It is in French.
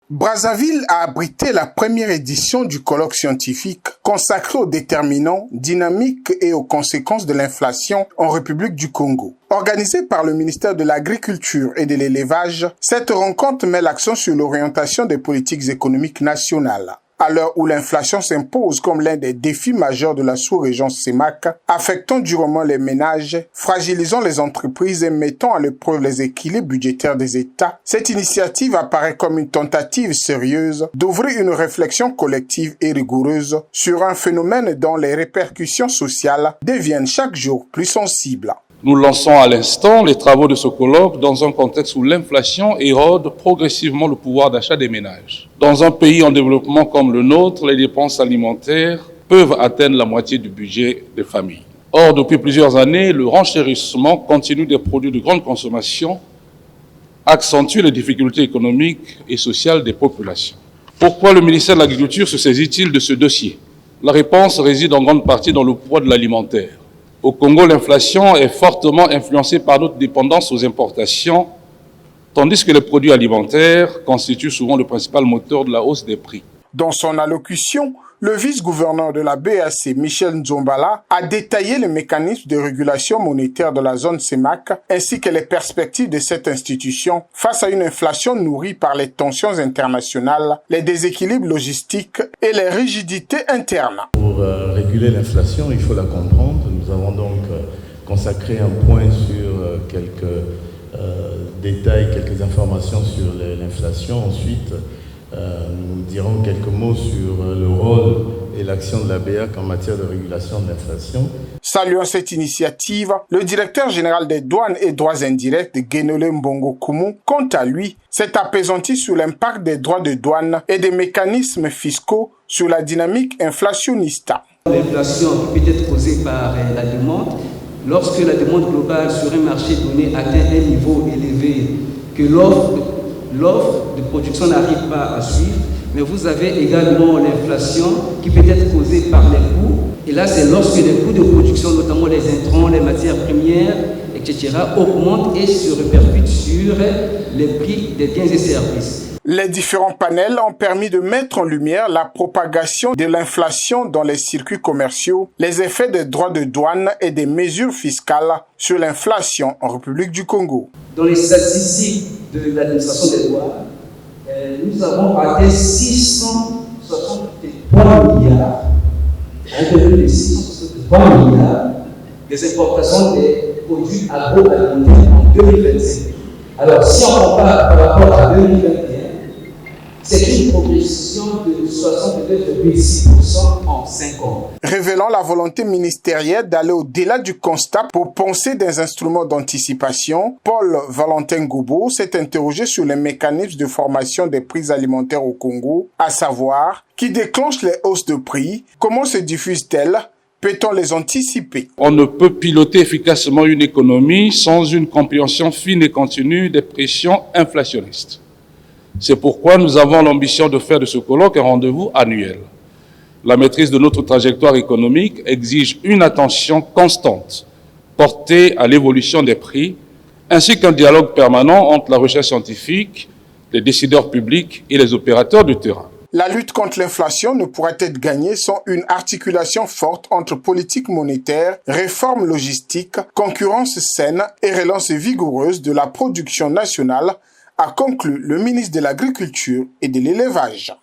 Brazzaville a abrité la première édition du colloque scientifique consacré aux déterminants, dynamiques et aux conséquences de l'inflation en République du Congo. Organisée par le ministère de l'Agriculture et de l'Élevage, cette rencontre met l'accent sur l'orientation des politiques économiques nationales. À l'heure où l'inflation s'impose comme l'un des défis majeurs de la sous-région CEMAC, affectant durement les ménages, fragilisant les entreprises et mettant à l'épreuve les équilibres budgétaires des États, cette initiative apparaît comme une tentative sérieuse d'ouvrir une réflexion collective et rigoureuse sur un phénomène dont les répercussions sociales deviennent chaque jour plus sensibles. Nous lançons à l'instant les travaux de ce colloque dans un contexte où l'inflation érode progressivement le pouvoir d'achat des ménages. Dans un pays en développement comme le nôtre, les dépenses alimentaires peuvent atteindre la moitié du budget des familles. Or, depuis plusieurs années, le renchérissement continu des produits de grande consommation accentue les difficultés économiques et sociales des populations. Pourquoi le ministère de l'Agriculture se saisit-il de ce dossier? La réponse réside en grande partie dans le poids de l'alimentaire. Au Congo, l'inflation est fortement influencée par notre dépendance aux importations, tandis que les produits alimentaires constituent souvent le principal moteur de la hausse des prix. Dans son allocution, le vice-gouverneur de la BAC, Michel Nzombala, a détaillé les mécanismes de régulation monétaire de la zone CEMAC ainsi que les perspectives de cette institution face à une inflation nourrie par les tensions internationales, les déséquilibres logistiques et les rigidités internes. Pour réguler l'inflation, il faut la comprendre. Nous avons donc consacré un point sur quelques détails, quelques informations sur l'inflation. Ensuite, nous dirons quelques mots sur le rôle et l'action de la BAC en matière de régulation de l'inflation. Saluant cette initiative, le directeur général des douanes et droits indirects, Guénolé Mbongo Koumou, quant à lui, s'est appesanti sur l'impact des droits de douane et des mécanismes fiscaux sur la dynamique inflationniste. L'inflation peut être causée par la demande. Lorsque la demande globale sur un marché donné atteint un niveau élevé, que l'offre de production n'arrive pas à suivre, mais vous avez également l'inflation qui peut être causée par les coûts. Et là, c'est lorsque les coûts de production, notamment les intrants, les matières premières, etc., augmentent et se répercutent sur les prix des biens et services. Les différents panels ont permis de mettre en lumière la propagation de l'inflation dans les circuits commerciaux, les effets des droits de douane et des mesures fiscales sur l'inflation en République du Congo. Dans les statistiques de l'administration des douanes, nous avons atteint 663 milliards, de 663 milliards des importations des produits agroalimentaires en 2025. Alors, si on compare par rapport à 2021, c'est une progression de 62,6% en 5 ans. Révélant la volonté ministérielle d'aller au-delà du constat pour penser des instruments d'anticipation, Paul Valentin Gobo s'est interrogé sur les mécanismes de formation des prix alimentaires au Congo, à savoir qui déclenchent les hausses de prix, comment se diffusent-elles, peut-on les anticiper? On ne peut piloter efficacement une économie sans une compréhension fine et continue des pressions inflationnistes. C'est pourquoi nous avons l'ambition de faire de ce colloque un rendez-vous annuel. La maîtrise de notre trajectoire économique exige une attention constante portée à l'évolution des prix, ainsi qu'un dialogue permanent entre la recherche scientifique, les décideurs publics et les opérateurs du terrain. La lutte contre l'inflation ne pourrait être gagnée sans une articulation forte entre politique monétaire, réforme logistique, concurrence saine et relance vigoureuse de la production nationale, a conclu le ministre de l'Agriculture et de l'Élevage.